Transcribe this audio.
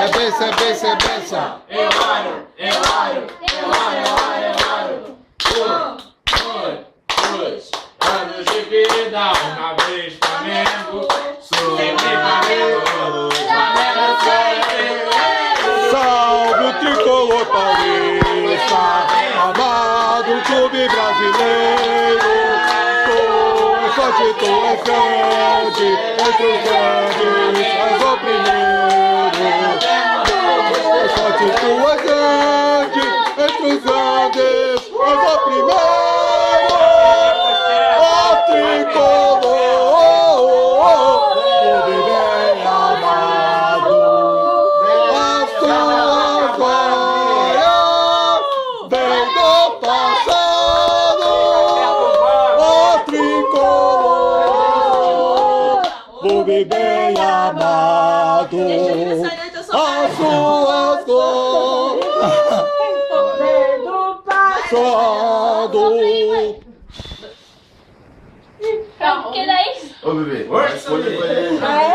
benção, é benção, é benção. Eu oro. Dois anos de vida, uma vez Flamengo, sempre Flamengo, Flamengo sempre. Salve o tricolor paulista, amado clube brasileiro. Tu é forte, tu é grande, entre os grandes, és o primeiro. Tu é forte, tu é grande, entre os grandes, és o primeiro. O tricolor, clube bem amado. As suas glórias vem do passado. O tricolor, clube bem amado. As suas glórias vem do passado. Que daí? Ô, bebê, Força, escolha bebê. foi.